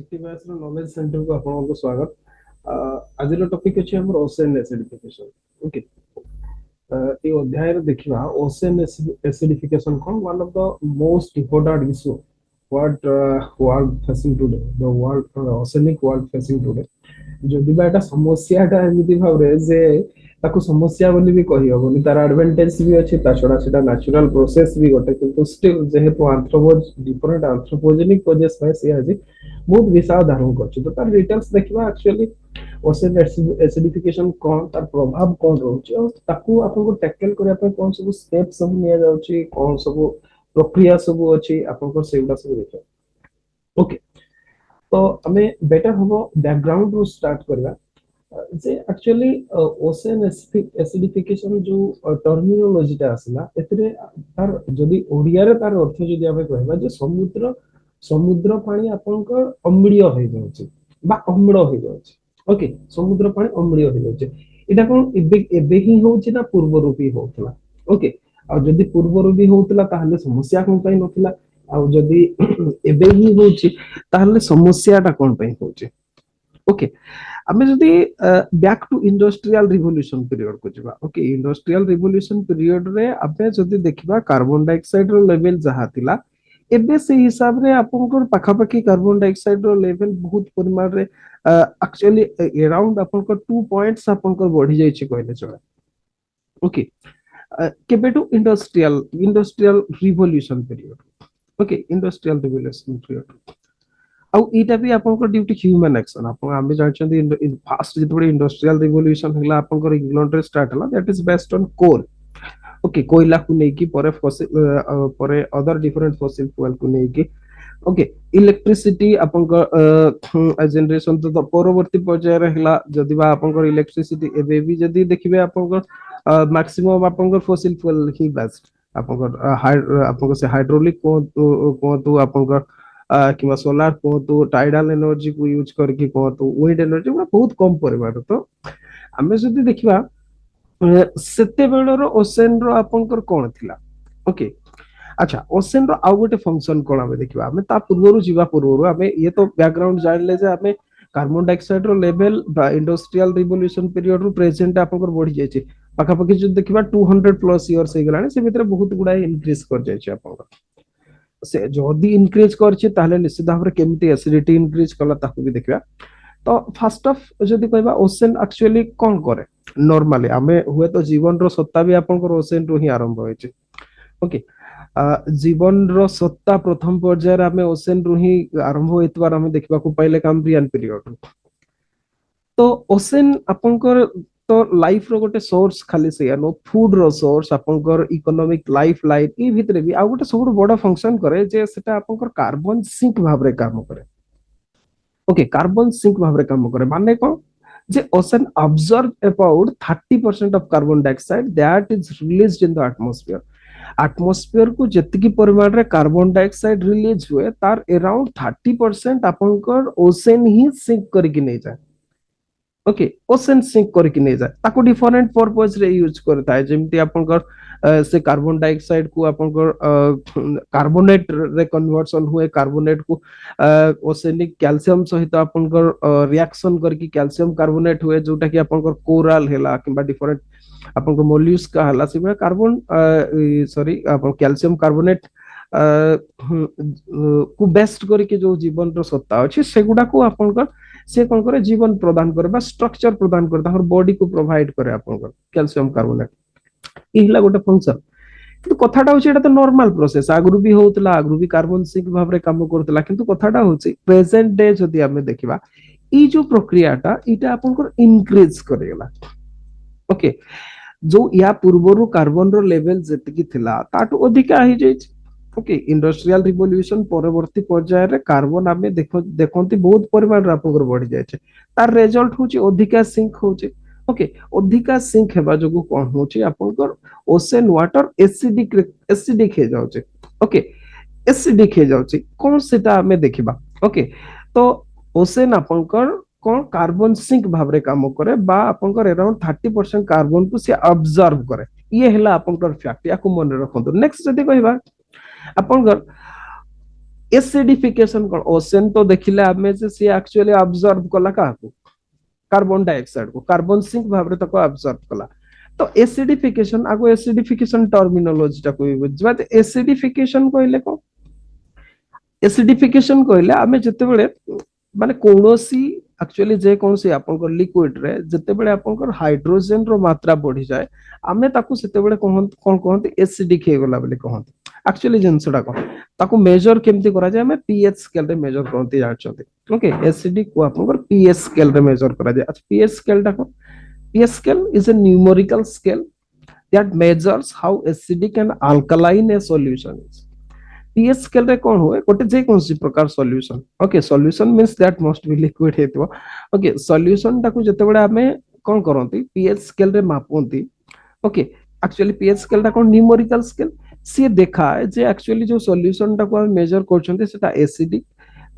सिटीवाइज रो knowledge centre को आपको स्वागत। आज टॉपिक अछि हमर ओशन एसिडिफिकेशन। ओके, ये अध्याय रे देखिबा ocean acidification cone one of the most important issue what world facing today, the world oceanic world facing today. जदि बा एटा समस्याटा एमिति भाबरे जे ताको समस्या बोली भी कहि हबोनी, तार एडवांटेज भी अछि, ता छडा सेटा नेचुरल प्रोसेस भी गोटे, किंतु स्टिल जेहेतु आंथ्रोपोज डिफरेंट आंथ्रोपोजेनिक प्रोसेस है से आज बहुत विशाल धारण करछि। तो तार डिटेल्स देखिबा एक्चुअली ओशन एसिडिफिकेशन कोन, तार प्रभाव कोन रहउछि और ताको आपन को टैकल करया पे कोन सब स्टेप सब निया जाउछि, कोन सब प्रक्रिया सब अछि, आपन को सेगुडा सब देखिबा। ओके, तो हमें बेटर हम बैकग्राउंड रू स्टार्ट करवा जे एक्चुअली ओशन एसिडिफिकेशन जो टर्मिनोलॉजीटा आसला एतरे तार जदी ओडिया रे तार अर्थ जदी हमें कहबा जे समुद्र समुद्र पानी आपनकर अम्लीय हो जाउछि बा अम्ल हो जाउछि। ओके, समुद्र पानी अम्लीय हो जाउछि। एटा कोन एबे एबे ही होउछि ना पूर्व रूपी होतला। ओके, आ जदी पूर्व रूपी होतला ताहले समस्या कोन पई नथिला, आ जदी एबे ही होउछि ताहले समस्याटा कोन पई होउछि। ओके, आमे जदी back to industrial revolution period को जबा। ओके, इंडस्ट्रियल रिवोल्यूशन पीरियड रे आबे जदी देखिबा कार्बन डाइऑक्साइड रो लेवल जहा थिला एबे से हिसाब रे आपनकर पाखा पाखी कार्बन डाइऑक्साइड रो लेवल बहुत परिमाण रे एक्चुअली अराउंड आपनकर 2 पॉइंट्स आपनकर बढ़ी जाय छै कहले चले। ओके, केबेटू industrial industrial revolution period. Okay, industrial revolution period आउ इटा भी आपनकर ड्यू टू ह्यूमन एक्शन। आपन आमे जानछन इन फास्ट जेतबे इंडस्ट्रियल रिवोल्यूशन हला आपनकर इंग्लैंड रे स्टार्ट हला, that is based on coal. Okay, कोयला को नेकी परे फॉसिल परे अदर डिफरेंट फॉसिल फ्यूल को नेकी। ओके, इलेक्ट्रिसिटी आपनकर जनरेशन तो परवर्ती पर्याय रे हला जदी बा आपनकर इलेक्ट्रिसिटी एबे भी जदी देखिबे आपनकर मैक्सिमम आपनकर फॉसिल फ्यूल ही बेस्ट। आपनकर आपनकर से हाइड्रोलिक को तो आपनकर कि सोलार को तो टाइडल एनर्जी को यूज करके को तो विंड एनर्जी बहुत कम परिमाण। तो आमे जदी देखिबा सेते बेलर ओशन रो आपनकर कोन थिला। ओके, अच्छा, ओशन रो आउ गोटे फंक्शन कोन आमे देखिबा। आमे ता पूर्वरु जीवा पूर्वरु आमे ये तो बैकग्राउंड जानले जे आमे कार्बन डाइऑक्साइड रो लेवल बा इंडस्ट्रियल रिवोल्यूशन पीरियड रो प्रेजेंट आपनकर बढ़ी जाय छै। पाखा पाखी जो देखिबा 200 प्लस इयर्स हे गलाने, से भीतर बहुत गुडा इंक्रीज कर जाय छै आपनकर। से जदी इंक्रीज करछि ताहले निश्चित भाबरे केमिति एसिडिटी इंक्रीज कला ताकू भी देखबा। तो फर्स्ट ऑफ जदी कहबा ओशन एक्चुअली कोन करे नॉर्मली आमे हुए तो जीवन रो सत्ता भी आपनकर ओशन रो ही आरंभ होय छै। ओके, जीवन रो सत्ता प्रथम पर्यायर आमे ओशन रो ही आरंभ होइतबार आमे देखबा को पाइले कैम्ब्रियन पीरियड। तो ओशन आपनकर तो लाइफ रो गोटे सोर्स खाली से नो फूड रो सोर्स आपनकर इकोनॉमिक लाइफ लाइन ई भितरे भी आ गोटे सब बड़ फंक्शन करे जे सेटा आपनकर कार्बन सिंक भाबरे काम करे। ओके, कार्बन सिंक भाबरे काम करे माने कोन जे ocean absorb about 30% of carbon dioxide that is released in the atmosphere. Atmosphere को जतिकी परिमाण रे कार्बन डाइऑक्साइड रिलीज हुए तार अराउंड 30% आपनकर ओशन ही सिंक करके नहीं जाए। ओके, ओशन सिंक करके नहीं जाए ताको डिफरेंट पर्पस रे यूज करता है। जेमति आपनकर से कार्बन डाइऑक्साइड को आपनकर कार्बोनेट रे कन्वर्सन हुए, कार्बोनेट को ओशनिक कैल्शियम सहित आपनकर रिएक्शन करके कैल्शियम कार्बोनेट हुए, जोटा कि आपनकर कोरल हेला किबा डिफरेंट आपनकर मोल्युस्का हला से कार्बन सॉरी आपन कैल्शियम कार्बोनेट को बेस्ट करके जो जीवन रो सत्ता अछि सेगुडा को आपनकर से कोन करे जीवन प्रदान करे बा स्ट्रक्चर प्रदान करे, ताकर बॉडी को प्रोवाइड करे आपनकर कैल्शियम कार्बोनेट। इहला गोटे फंक्शन। किंतु कथाटा होछि एटा तो नॉर्मल प्रोसेस आगरु भी होतला, आगरु भी कार्बन सिंक भाबरे काम करतला, किंतु कथाटा होछि प्रेजेंट डे जदी हमें देखिबा ई जो प्रक्रियाटा इटा आपनकर इंक्रीज करेला। ओके, जो या पूर्वरु कार्बन रो लेवल जतिकी थिला ताटू अधिका ही जाय छै। ओके, इंडस्ट्रियल रिवोल्यूशन परवर्ती पर्याय रे कार्बन आमे देखंती बहुत परिमाण रे आपनकर बढ़ी जाय छै, तार रिजल्ट होछि अधिका सिंक होछि। ओके, अधिका सिंक हेबा जोगु कोन होछि आपनकर ओशन वाटर एसिडिक हे जाउछि। ओके, एसिडिक हे जाउछि कोन सेटा हमें देखिबा। ओके, तो ओशन आपनकर कोन कार्बन सिंक भाबरे काम करे बा आपनकर अराउंड 30% कार्बन को से ऑब्जर्व करे। ये हेला आपनकर फैक्ट, या को मन रखंतु। नेक्स्ट जदी कहबा आपनकर एसिडिफिकेशन कोन ओशन तो देखिले आमे जे सी एक्चुअली ऑब्जर्व कला का कार्बन डाइऑक्साइड को कार्बन सिंक भाबरे तको ऑब्जर्व कला तो एसिडिफिकेशन आगो एसिडिफिकेशन टर्मिनोलॉजी टा कोइ बुझबा एसिडिफिकेशन कहले को एसिडिफिकेशन कहले आमे जते बेले माने कोनोसी एक्चुअली जे कोनसी आपनकर लिक्विड रे जते बेले आपनकर हाइड्रोजन रो मात्रा बढ़ी जाए आमे ताकू सेते बेले कोन कहंती एसिडिक हे गला बोली कहंती एक्चुअली जिनसडा को ताकू मेजर केमती करा जाय हमें पीएच स्केल रे मेजर करते जानछते ओके एसिडिक को आपनकर पीएच स्केल रे मेजर करा जाय अच्छा पीएच स्केल टा को pH scale is a numerical scale that measures how acidic and alkaline a solution is. pH scale रे कोन होए गोटे जे कोनसी प्रकार solution okay solution means that must be liquid हेतबो ओके सॉल्यूशन टाकू जते बेले हमें कोन करंती pH स्केल रे मापंती ओके एक्चुअली pH स्केल टा कोन न्यूमेरिकल स्केल से देखा है जे एक्चुअली जो सॉल्यूशन टाकू हम मेजर करछंती सेटा एसिडिक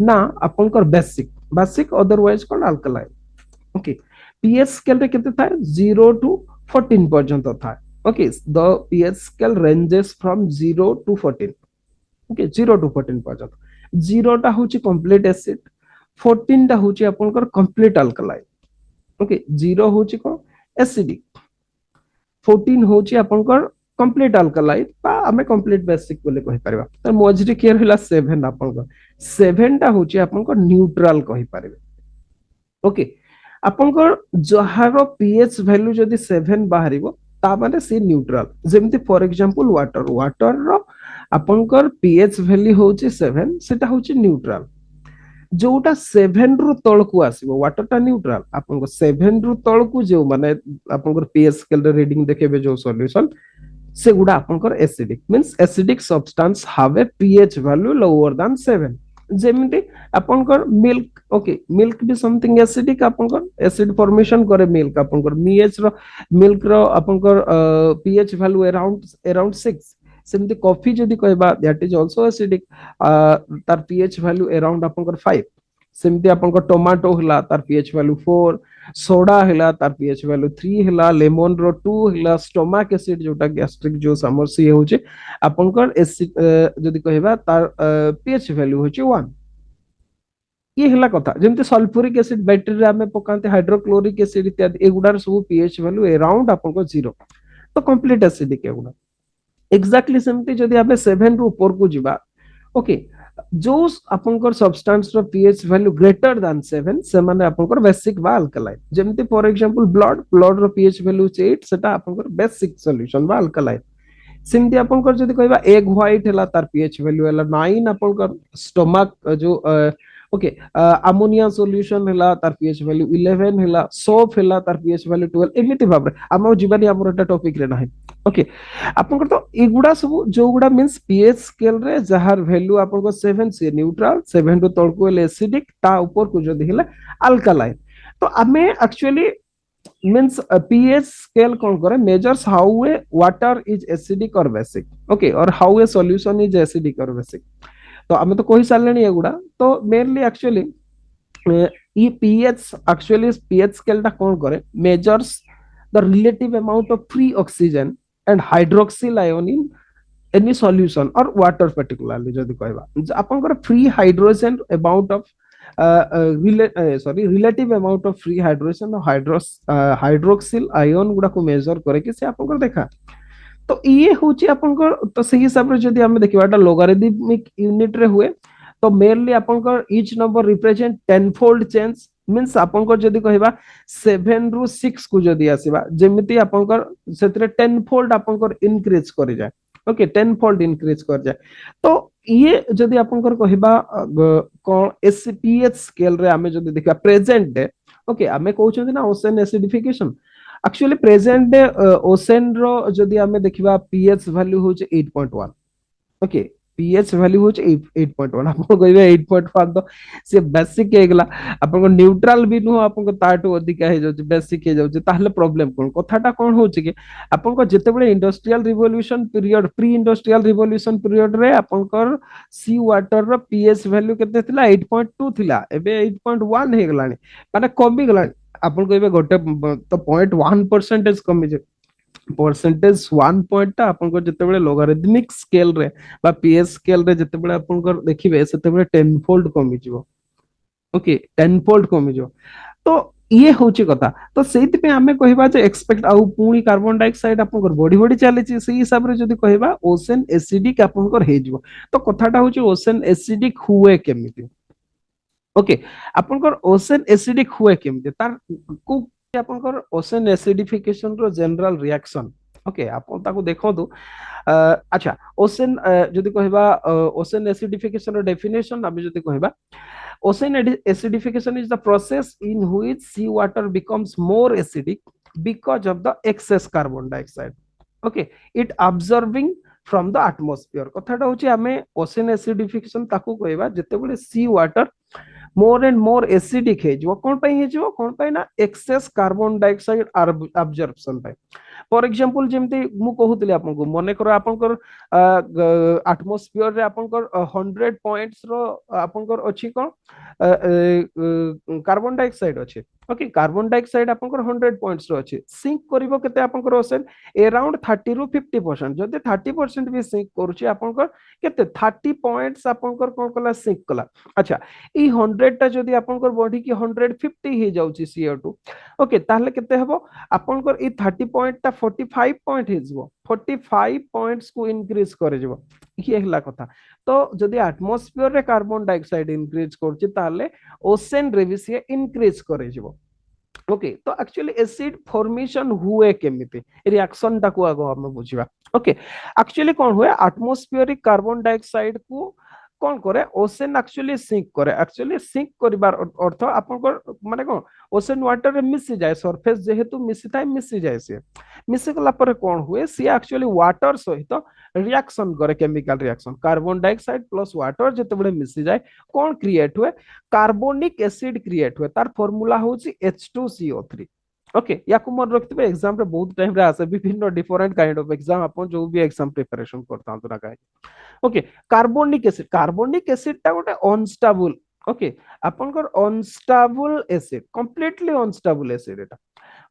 ना आपनकर बेसिक बेसिक अदरवाइज कोन अल्कलाइन ओके pH scale रे कितने था 0 to 14 पर्यंत था okay the pH scale ranges from 0 to 14 okay 0 to 14 पर्यंत 0 टा होची कंप्लीट एसिड 14 टा होची आपनकर कंप्लीट अल्कलाइन ओके 0 होची को एसिडिक 14 होची आपनकर कंप्लीट अल्कलाइन बा हमें कंप्लीट बेसिक बोले कहि परबा त मजरी केयर होला 7 आपनकर 7 टा होची आपनकर न्यूट्रल कहि परबे ओके आपनकर जहार पीएच वैल्यू जदी 7 बाहरिबो ता माने सी न्यूट्रल जेमति फॉर एग्जांपल वाटर वाटर रो आपनकर पीएच वैल्यू होची 7 सेटा होची न्यूट्रल जोटा 7 रु तळकु आसीबो वाटर टा न्यूट्रल आपनकर 7 रु तळकु जो माने आपनकर पीएच स्केल रे रीडिंग देखेबे जो सॉल्यूशन से गुडा आपनकर acidic means acidic substance have a pH value lower than 7 जेमिति आपनकर मिल्क ओके मिल्क भी समथिंग एसिडिक आपनकर एसिड फॉर्मेशन करे मिल्क आपनकर मिल्क रो आपनकर पीएच वैल्यू अराउंड 6 सेमति कॉफी जदी कहबा दैट इज आल्सो एसिडिक तार पीएच वैल्यू अराउंड आपनकर 5 सेमति आपनकर टोमेटो हला तार पीएच वैल्यू 4 सोडा हला तार पीएच वैल्यू 3 हला लेमन रो 2 हला स्टोमक एसिड जोटा गैस्ट्रिक जो समस्या होचे आपनकर एसिड जदी कहबा तार पीएच वैल्यू होचे 1 ये हला कथा जेमते सल्फ्यूरिक एसिड बैटरी रे हमें पकांते हाइड्रोक्लोरिक एसिड इत्यादि एगुडार सब पीएच वैल्यू अराउंड आपनको 0 तो कंप्लीट एसिडिक एगुडा एग्जैक्टली सेमते जदी हमें 7 रु ऊपर को जिबा ओके जो आपनकर सब्सटेंस रो पीएच वैल्यू ग्रेटर देन 7 से माने आपनकर बेसिक बा अल्कलाइन जेमते फॉर एग्जांपल ब्लड रो पीएच वैल्यू 8 सेटा आपनकर बेसिक सॉल्यूशन बा अल्कलाइन सिमती आपनकर जदी कहबा एग व्हाइट हला तार पीएच वैल्यू हला 9 आपनकर स्टोमक जो ओके अमोनिया सॉल्यूशन हला तार पीएच वैल्यू 11 हला सोप हला तार पीएच वैल्यू 12 एमिति भाबरे हम जीवानी हमर एटा टॉपिक रे नाही ओके आपनकर तो एगुडा सब जो गुडा मींस पीएच स्केल रे जहार वैल्यू आपनकर 7 से न्यूट्रल 7 टू तळको एसिडिक ता ऊपर को जदी हला अल्कलाइन तो हमें actually means a pH scale कौन करे measures how a water is acidic or basic okay or how a solution is acidic or basic तो हमें तो कोई सालनी है गुड़ा तो मेनली एक्चुअली ये pH एक्चुअली pH स्केल टा कौन करे measures the relative amount of free oxygen and hydroxyl ion in any solution or water particularly जदी कहबा आपन करे free hydrogen amount of relative amount of free hydrogen और hydroxyl ion गुड़ा को मेजर करे कि से आपन देखा तो ये होची आपनकर तो सही हिसाब रे जदी हम देखिबाटा लोगारिथमिक यूनिट रे हुए तो मेनली आपनकर each number represent 10 fold change means आपनकर जदी कहबा 7 रु 6 को जदी आसीबा जेमिति आपनकर सेतरे 10 फोल्ड आपनकर इंक्रीज करि जाय ओके 10 फोल्ड इंक्रीज कर जाय तो ये जदी आपनकर कहबा कोन एसपीएच स्केल रे हमें जदी देखा प्रेजेंट डे ओके हमें कहउछन ना ocean acidification actually present day ocean रो जदी हमें देखिबा पीएच वैल्यू होचे 8.1 ओके पीएच वैल्यू होचे 8.1 आपन कहबे 8.1 तो से बेसिक हेगला आपन को न्यूट्रल भी नो आपन को ताटो अधिक हे जाउचे बेसिक हे जाउचे ताहले प्रॉब्लम कोन कथाटा कोन होचे कि आपन को जते बेले industrial revolution period pre industrial revolution period रे आपन को सी वाटर रो पीएच वैल्यू केते थिला 8.2 थिला एबे 8.1 हे गलानी माने कमी गलानी आपन कहबे गोटे तो 0.1% कमी जे परसेंटेज 1 पॉइंट टा आपन जेतेबेले लोगारिथमिक स्केल रे बा पीएस स्केल रे जेतेबेले आपन देखिबे सेतेबेले 10 फोल्ड कमी जिवो। ओके 10 फोल्ड कमी जिवो। तो ये होची कथा। तो सेति पे हमें कहबा जे एक्सपेक्ट आउ पूरी कार्बन डाइऑक्साइड आपन बॉडी बॉडी चले छी सेही हिसाब रे जदी कहबा ओशन एसिडिक आपन हे जिवो। तो कथाटा होची ओशन एसिडिक हुए केमिति। ओके आपन ओशन एसिडिक हुए केमिति तार को आपन ओशन एसिडिफिकेशन रो जनरल रिएक्शन। ओके आपन ताको देखंतु अच्छा ओशन जदी कहबा ओशन एसिडिफिकेशन रो डेफिनेशन हम जदी कहबा ocean acidification is the process in which sea water becomes more acidic because of the excess carbon dioxide. Okay, it absorbing from the atmosphere. कथाटा होची आमे ocean acidification ताकू कहबा जेतेबेले sea water more and more acidic हे जो कोन पई हे जो कोन पई ना एक्सेस कार्बन डाइऑक्साइड अब्जॉर्प्शन पई। फॉर एग्जांपल जेमती मु कहूतली आपन को मने करो आपन कर एटमॉस्फियर रे आपन कर 100 पॉइंट्स रो आपन कर अछि कोन कार्बन डाइऑक्साइड अछि। ओके कार्बन डाइऑक्साइड आपन कर 100 पॉइंट्स रो अछि सिंक करिवो केते आपन कर ओसन अराउंड 30 रु 50%। जदि 30% भी सिंक करूची आपन कर केते 30 पॉइंट्स आपन कर कोन कला सिंक कला। अच्छा ई 100 टा जदि आपन कर बॉडी की 150 हे जाउची CO2 ओके ताहले केते हबो आपन कर ई 30 पॉइंट टा 45 पॉइंट हे जबो 45 पॉइंट्स को इंक्रीज करे जबो। ये हला कथा। तो जदि एटमॉस्फियर रे कार्बन डाइऑक्साइड इंक्रीज करची ताहले ओशन रे भी से इंक्रीज करे जबो। ओके तो एक्चुअली एसिड फॉर्मेशन हुए केमिति रिएक्शन टाको आगो हम बुझिबा। ओके एक्चुअली कोन हुए एटमॉस्फेरिक कार्बन डाइऑक्साइड को कोन करे ओशन एक्चुअली सिंक करे। एक्चुअली सिंक करिबार अर्थ आपन को माने कोन ओशन वाटर रे मिसि जाय सरफेस जेहेतु मिसि थाय मिसि जाय से मिसि गला पर कोन हुए सी एक्चुअली वाटर सहित रिएक्शन करे chemical reaction carbon dioxide plus water जेतेबेले मिसि जाय कोन क्रिएट हुए कार्बोनिक एसिड क्रिएट हुए तार फार्मूला होची H2CO3। ओके याकू मन रखिबे एग्जाम रे बहुत टाइम रे आसे विभिन्न डिफरेंट काइंड ऑफ एग्जाम अपन जो भी एग्जाम प्रिपरेशन करता हूं ना ओके कार्बोनिक एसिड टा गोटे अनस्टेबल। ओके आपनकर unstable acid completely unstable acid एटा।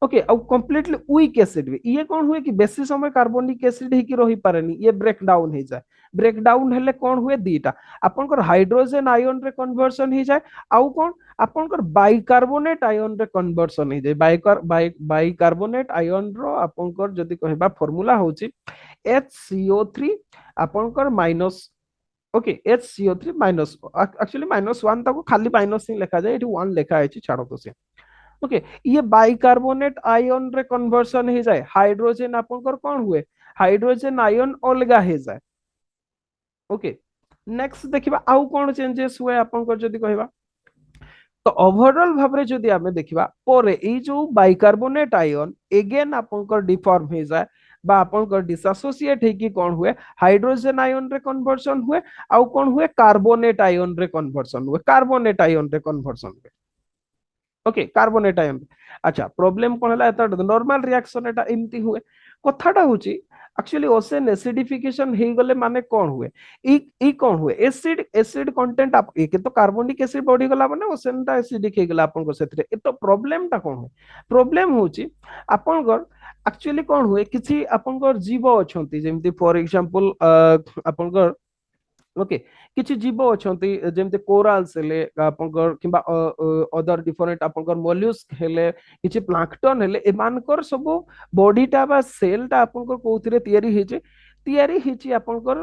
ओके अब कंप्लीटली वीक एसिड भी ये कौन हुए कि बेसी समय कार्बोनिक एसिड ही की रही पारेनी ये ब्रेक डाउन हो जाए। ब्रेक डाउन हेले कौन हुए दीटा आपनकर हाइड्रोजन आयन रे कन्वर्सन हो जाए आउ कौन आपनकर बाइकार्बोनेट आयन रे कन्वर्सन हो जाए। बाइकार्बोनेट आयन रो आपनकर जदी कहबा फार्मूला होची HCO3 आपनकर minus. Okay HCO3 minus actually -1 ताको खाली माइनस ही लिखा जाए एठी 1 लिखा है छाड़ो तो से। ओके ये बाइकार्बोनेट आयन रे कन्वर्सन हो जाए हाइड्रोजन आपनकर कौन हुए हाइड्रोजन आयन अलगा हो जाए। ओके नेक्स्ट देखिबा आउ कौन चेंजेस हुए आपनकर जदी कहबा तो ओवरऑल भाबरे जदी आमे देखिबा परे ए जो बाइकार्बोनेट आयन अगेन आपनकर डिफॉर्म हो जाए बा आपनकर डिसोसिएट है कि कौन हुए हाइड्रोजन आयन रे कन्वर्सन हुए आउ कौन हुए कार्बोनेट आयन रे कन्वर्सन हुए कार्बोनेट आयन रे कन्वर्सन हुए। Okay carbonate ion. अच्छा प्रॉब्लम कोन हला एता नॉर्मल रिएक्शन एटा एमती हुए कथाटा होची एक्चुअली ओशन एसिडिफिकेशन हे गले माने कोन हुए ई कोन हुए एसिड एसिड कंटेंट आप एक तो कार्बोनिक एसिड बढ़ी गला माने ओशन ता एसिडिक हे गला आपन को सेतरे ए तो प्रॉब्लम ता कोन हुए प्रॉब्लम होची आपन को एक्चुअली कोन हुए किछि आपन को जीव अछंती जेमति फॉर एग्जांपल आपन को ओके किछि जीव अछंती जेमते कोराल्स हेले आपनकर किबा अदर डिफरेंट आपनकर मोल्युस्क हेले किछि प्लांकटन हेले एमानकर सब बॉडीटा बा सेलटा आपनकर कोउथिरे तयारी हिची आपनकर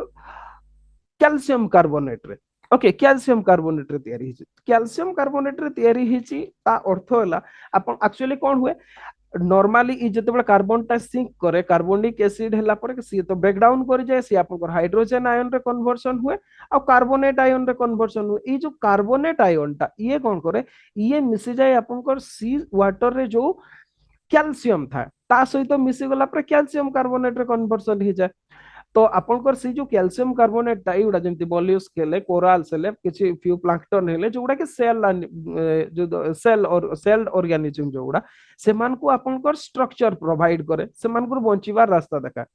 कैल्शियम कार्बोनेट रे। ओके कैल्शियम कार्बोनेट रे तयारी हिची कैल्शियम कार्बोनेट रे तयारी हिची ता अर्थ होला आपन एक्चुअली कोन हुए नॉर्मली ई जते बड़ा कार्बन टा सिंक करे कार्बोनिक एसिड हला पर सी तो ब्रेक डाउन कर जाए सी आपन हाइड्रोजन आयन रे कन्वर्सन हुए और कार्बोनेट आयन रे कन्वर्सन हुए। ई जो कार्बोनेट आयन टा ये कौन करे ये मिसी जाए आपन सी वाटर रे जो कैल्शियम था ता सहित मिसी गला पर कैल्शियम कार्बोनेट रे कन्वर्सन हो जाए। तो आपनकर से जो कैल्शियम कार्बोनेट टा एउडा जेंति मोल्युस्क हेले कोराल्स हेले किछि फ्यू प्लांकटन हेले जोडा के सेल जो सेल और सेल्ड ऑर्गेनिज्म जोडा सेमान को आपनकर स्ट्रक्चर प्रोवाइड करे सेमान को बंचिबार रास्ता देखा।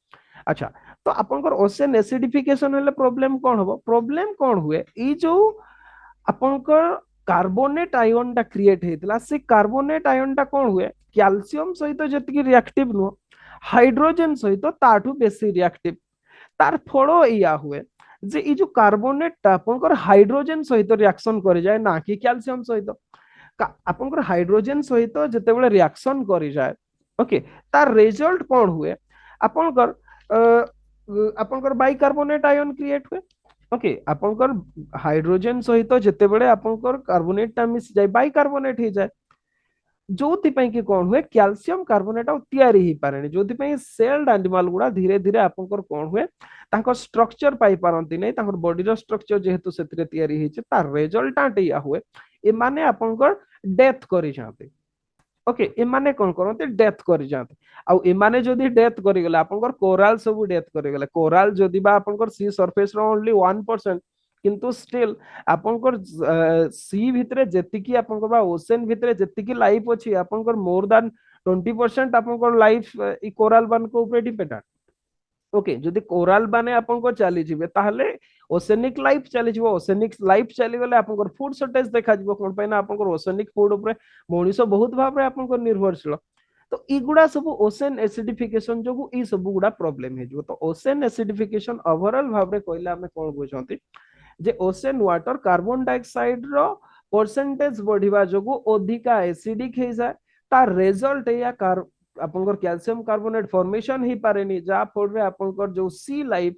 अच्छा तो आपनकर ओशन एसिडिफिकेशन हेले प्रॉब्लम कोन होबो प्रॉब्लम कोन हुए ई जो आपनकर कार्बोनेट आयन टा क्रिएट हेतला से कार्बोनेट आयन टा कोन हुए कैल्शियम सहित जति रिएक्टिव नो हाइड्रोजेन सहित ताठू बेसी रिएक्टिव तार फल या हुए जे ई जो कार्बोनेट आपनकर हाइड्रोजेन सहित रिएक्शन कर जाए ना कि कैल्शियम सहित आपनकर हाइड्रोजेन सहित जेतेबेले रिएक्शन कर जाए ओके तार रिजल्ट कौन हुए आपनकर आपनकर बाइकार्बोनेट आयन क्रिएट हुए ओके आपनकर हाइड्रोजेन सहित जेतेबेले आपनकर कार्बोनेट टा मिस जाए बाइकार्बोनेट हो जाए जोथिपाई कि कौन हुए कैल्शियम कार्बोनेट तैयारी ही पारे जोथिपाई सेल्ड एनिमल गुड़ा धीरे धीरे आपनकर कौन हुए तांको स्ट्रक्चर पाई पारंती नहीं तांकर बॉडी रो स्ट्रक्चर जेहेतु सेतिरे तैयारी हिचे तार रिजल्टेंट या हुए ए माने आपनकर डेथ करि जाते ओके ए माने कोन करते डेथ करि जाते आउ ए माने जदी डेथ करि गेले आपनकर कोराल सब डेथ करि गेले कोराल जदी बा आपनकर सी सरफेस रो ओनली 1% किंतु स्टिल आपनकर सी भितरे जेतिकी आपनकर बा ओशन भितरे जेतिकी लाइफ अछि आपनकर मोर देन 20% आपनकर लाइफ ई कोराल बन को ऊपर डिपेंडेंट ओके जदी कोराल बाने आपनकर चली जिवे ताहले ओसेनिक लाइफ चली जिवो ओसेनिक लाइफ चली गले आपनकर फूड शॉर्टेज देखा जिवो कोन पैना आपनकर ओसेनिक फूड ऊपर मनीष बहुत भाबरे आपनकर निर्भरशील तो इगुड़ा सब ओशन एसिडिफिकेशन जो ई सब गुड़ा प्रॉब्लम हे जो तो ओशन एसिडिफिकेशन ओवरऑल भाबरे कहला हमें कोन बुझंती जे ओशन वाटर कार्बन डाइऑक्साइड रो परसेंटेज बढ़िवा जोगु अधिका एसिडिक हे जाय तार रिजल्ट या आपनकर कैल्शियम कार्बोनेट फॉर्मेशन ही पारेनी जा फल रे आपनकर जो सी लाइफ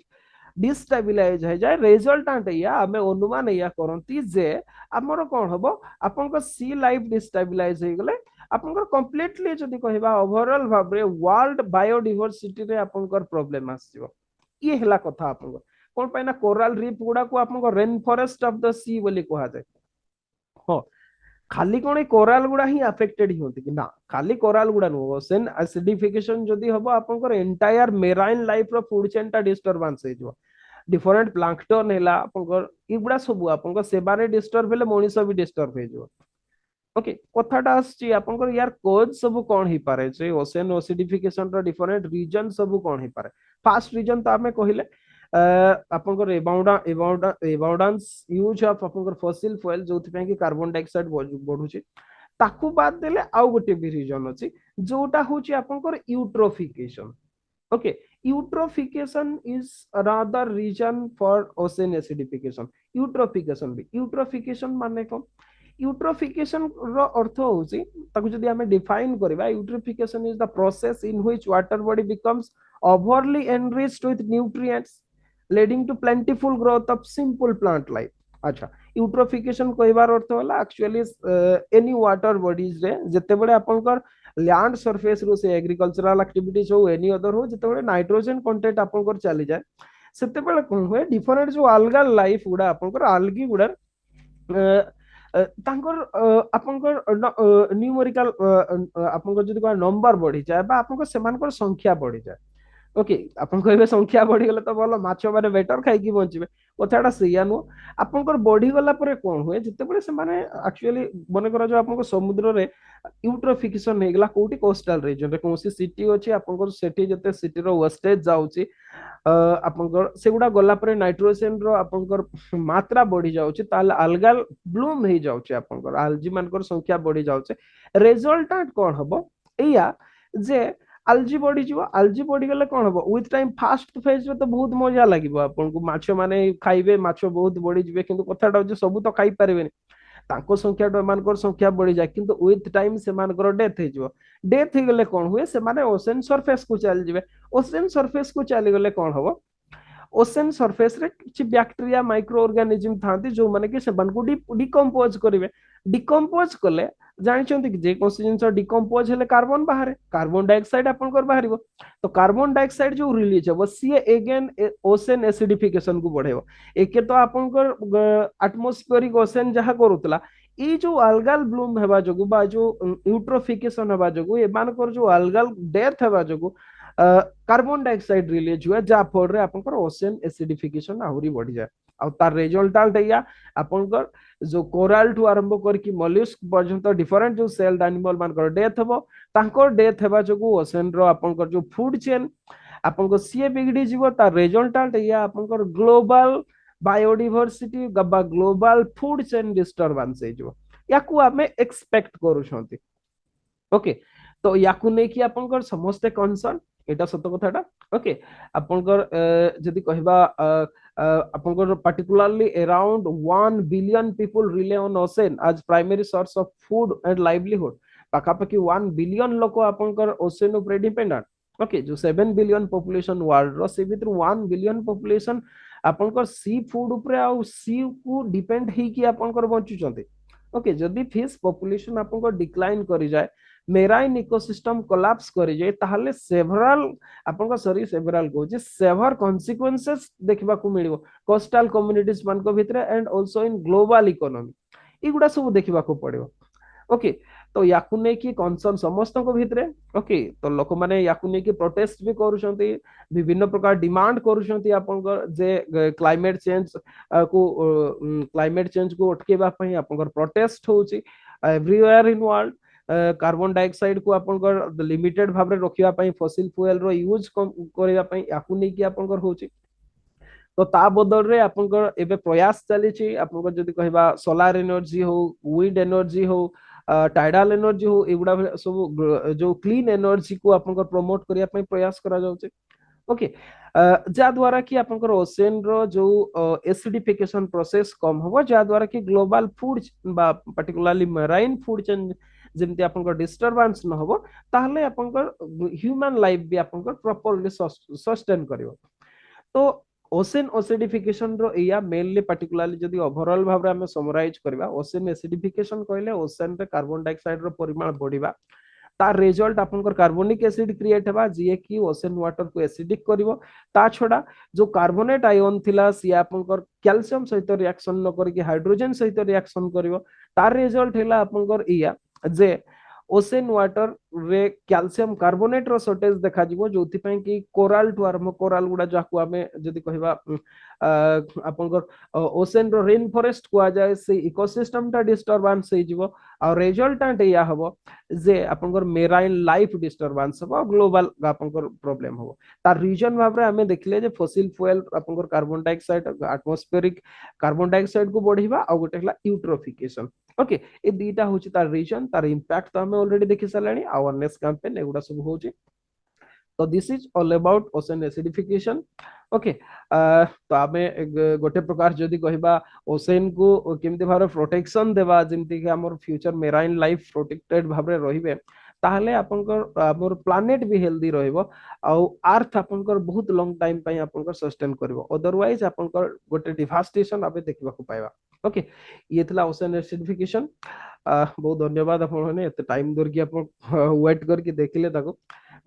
डिस्टेबिलाइज है जाय रिजल्टेंट या हमें अनुमान या करंती जे हमर कोन हबो आपनकर सी लाइफ डिस्टेबिलाइज हे गेले आपनकर कंप्लीटली जदी कहबा ओवरऑल भाबरे वर्ल्ड बायोडायवर्सिटी रे आपनकर प्रॉब्लम आसीबो ये हला कथा आपनकर कोन पैना कोरल रीफ गुडा को आपनकर रेन फॉरेस्ट ऑफ द सी बोली कहा जाय हो खाली कोन कोराल गुडा ही अफेक्टेड ही होती कि ना खाली कोराल गुडा नो ओशन एसिडिफिकेशन जदी हबो आपनकर एंटायर मेराइन लाइफ रो फूड चेन टा डिस्टर्बेंस हे जो डिफरेंट प्लांकटन हैला आपनकर इगुडा सब आपनकर सेबारे डिस्टर्ब भेले मनीष भी डिस्टर्ब हे जो ओके कथाटा आछि आपनकर यार कोज सब कोन ही पारे जे ओशन एसिडिफिकेशन रो डिफरेंट रीजन सब कोन ही पारे फर्स्ट रीजन तो हमें कहिले आपनकर एबाउंडेंस यूज ऑफ आपनकर फॉसिल फ्यूल जोथि पे कि कार्बन डाइऑक्साइड बढ़ुची ताकू बाद देले आउ गोटे भी रीजन अछि जोटा होची आपनकर eutrophication okay eutrophication is another reason for ocean acidification eutrophication माने को यूट्रोफिकेशन रो अर्थ होची ताकू जदी हमें डिफाइन करबा eutrophication is the process in which water body becomes overly enriched with nutrients leading to plentiful growth of simple plant life अच्छा eutrophication कहबार अर्थ होला actually any water bodies रे जेतेबेले आपनकर लैंड सरफेस रो से एग्रीकल्चरल एक्टिविटीज हो any other हो जेतेबेले nitrogen content आपनकर चली जाए सेतेबेले कोन होय डिफरेंट जो अल्गल लाइफ गुडा आपनकर आल्गी गुडा तांकर आपनकर न्यूमेरिकल आपनकर जदी को नंबर बढ़ी जाए बा आपनकर सेमानकर संख्या बढ़ी जाए ओके आपन कहबे संख्या बढ़ी गले तो बोलो माछ माने बेटर खाई की बंचिबे कथाटा सेया नो आपनकर बढ़ी गला परे कोन होय जते बळे से माने एक्चुअली बने करा जो आपनको समुद्र रे यूट्रोफिकेशन हे गला कोठी कोस्टल रीजन रे कोनसी सिटी अछि आपनकर सेठी जते सिटी रो वेस्टेज जाउची आपनकर सेगुडा गला परे नाइट्रोजन रो आपनकर मात्रा बढ़ी जाउची ताल अलगल ब्लूम हे जाउची आपनकर आल्जी मानकर संख्या बढ़ी जाउची रिजल्टेंट कोन हबो एया जे आलजी बढ़ी जीव आलजी बढ़ी गले कौन हम विथ टाइम फास्ट फेज में तो बहुत मजा लगे आपको माछ माने खाइबे माछ बहुत बढ़ी जीवे किंतु कथाटा होचे सब तो खाई पारेबेनी तांको संख्या एमानकर संख्या बढ़ी जाए किंतु विथ टाइम से मानकर डेथ हो डेथ हो गले कौन हुए से माने ओशन सरफेस को चल जीवे ओशन सरफेस को चली गले कौन हबो ओशन सरफेस रे किछि बैक्टीरिया माइक्रो ऑर्गेनिज्म थांती जो माने कि से को डिकम्पोज करिवे डिकम्पोज कले जानिछन्ति कि जे कोनसी जिंस डिकम्पोज हेले कार्बन बाहरे कार्बन डाइऑक्साइड आपनकर बाहरिबो तो कार्बन डाइऑक्साइड जो रिलीज हो सी अगेन ओशन एसिडिफिकेशन को बढ़ेबो एके तो आपनकर एटमॉस्फेरिक ओशन जहा करूतला ई जो अल्गल ब्लूम हेबा जोगु बा जो यूट्रोफिकेशन हेबा जोगु ए मानकर जो अल्गल डेथ हेबा जोगु कार्बन डाइऑक्साइड रिलीज हुए जा फल रे आपनकर ओशन एसिडिफिकेशन आहुरी बढ़ी जाए आ तार रिजल्ट या आपनकर जो कोराल टू आरंभ करके मॉल्युस्क पर्यंत डिफरेंट जो सेल्ड एनिमल मानकर डेथ हबो तांकर डेथ हेबा जोगु ओशन रो आपनकर जो फूड चेन आपनको सीए बिगड़ी जीवो तार रिजल्ट या आपनकर ग्लोबल बायोडायवर्सिटी गबा ग्लोबल फूड चेन डिस्टर्बेंस हे जो याकू हमें एक्सपेक्ट करू छथि ओके तो याकू नै कि आपनकर समस्त कंसर्न एटा सत कथाटा ओके आपनकर जदि कहबा आपनकर particularly around 1 billion people rely on ocean as primary source of food and livelihood पाखापाखि 1 billion लोक आपनकर ओशन ऊपर डिपेंडेंट ओके जो 7 बिलियन पॉपुलेशन वर्ल्ड रो से भीतर 1 बिलियन पॉपुलेशन आपनकर सी फूड ऊपर आ सी को डिपेंड ही कि आपनकर बंचुचंती ओके जदि फिश पॉपुलेशन आपनकर डिक्लाइन करि जाय मेराइन इकोसिस्टम कोलैप्स करि जाय ताहले सेवरल आपनकर सॉरी सेवरल को जे सेवर कॉन्सिक्वेंसेस देखबा को मिलियो कोस्टल कम्युनिटीज मान को भितरे and also in global economy इगुडा सब देखबा को पड़ियो ओके तो याकु नै कि कंसर्न समस्त को भितरे ओके तो लोक माने याकु नै कि प्रोटेस्ट भी करूछंती विभिन्न प्रकार डिमांड करूछंती आपनकर जे क्लाइमेट चेंज क्लाइमेट चेंज को अटकेबा पई आपनकर प्रोटेस्ट होउची everywhere in world carbon dioxide को आपनकर लिमिटेड भाबरे रखिबा पई फॉसिल फ्यूएल रो यूज करिबा पई याकु नै कि आपनकर होउची तो ता बदल रे आपनकर एबे प्रयास चली छी आपनकर जदी कहबा सोलार एनर्जी हो विंड एनर्जी हो टाइडल एनर्जी हो एगुडा सब जो क्लीन एनर्जी को आपनकर प्रमोट करिया पई प्रयास करा जाउचे ओके जा द्वारा कि आपनकर ओशन रो जो एसिडिफिकेशन प्रोसेस कम होबो जा द्वारा कि ग्लोबल फूड बा पर्टिकुलरली मराइन फूड चेन जेमति आपनकर डिस्टरबेंस न होबो ताहले आपनकर ह्यूमन लाइफ भी आपनकर प्रॉपर्ली सस्टेन करिवो तो ओशन एसिडिफिकेशन रो या मेनली पर्टिकुलरली जदी ओवरऑल भाबरे हम समराइज करबा ओशन एसिडिफिकेशन कहले ओशन रे कार्बन डाइऑक्साइड रो परिमाण बढ़िबा तार रिजल्ट आपनकर कार्बोनिक एसिड क्रिएट हेबा जे कि ओशन वाटर को एसिडिक करिवो ता छोडा जो कार्बोनेट आयन थिला सी आपनकर कैल्शियम सहित रिएक्शन न करके हाइड्रोजन सहित रिएक्शन करिवो तार रिजल्ट हैला आपनकर इया जे ओशन वाटर रे कैल्शियम कार्बोनेट रो शॉर्टेज देखा जिवो जोथि पय कि कोराल टू आर्म कोराल गुडा जाकू हमें जदी कहबा आपनकर ओशन रो रेन फॉरेस्ट को आ जाय से इकोसिस्टम ता डिस्टरबेंस हे जिवो और रिजल्टेंट या हबो जे आपनकर मेराइन लाइफ डिस्टरबेंस हबो ग्लोबल आपनकर प्रॉब्लम हबो तार रीजन भाबरे हमें देखले जे फॉसिल फ्यूएल आपनकर carbon dioxide atmospheric carbon dioxide को बढ़िबा आ गोटे हला यूट्रोफिकेशन ओके ए दीटा होची तार रीजन तार इंपैक्ट तो हमें ऑलरेडी देखि सलानी अवेयरनेस कैंपेन एगुडा सब होची तो this is all about ocean acidification okay तो आमे गोटे प्रकार जदी कहबा ओशन को केमते भाबरे प्रोटेक्शन देबा जेमति कि हमर फ्यूचर मेराइन लाइफ प्रोटेक्टेड भाबरे रहिबे ताहले आपनकर हमर प्लैनेट भी हेल्दी रहइबो आ अर्थ आपनकर बहुत लॉन्ग टाइम पई आपनकर सस्टेन करबो अदरवाइज आपनकर गोटे डिवास्टेशन आबे देखबा को पाइबा ओके ये थला ओशन एसिडिफिकेशन बहुत धन्यवाद आपण माने एते टाइम दर कि आपण वेट करके देखिले ताको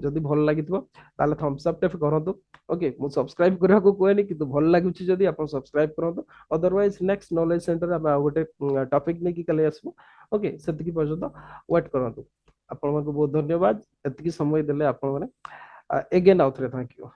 जदि भल लागितबो ताले थम्स अप टेप करंतु ओके मु सब्सक्राइब करबा को कोएनी किंतु भल लागुची जदि आपण सब्सक्राइब करंतु अदरवाइज नेक्स्ट नॉलेज सेंटर हम गोटे टॉपिक नै कि कले आसबो ओके सेति की पर्यंत वेट करंतु आपण मानको बहुत धन्यवाद एति की समय देले आपण माने अगेन आउथरे थैंक यू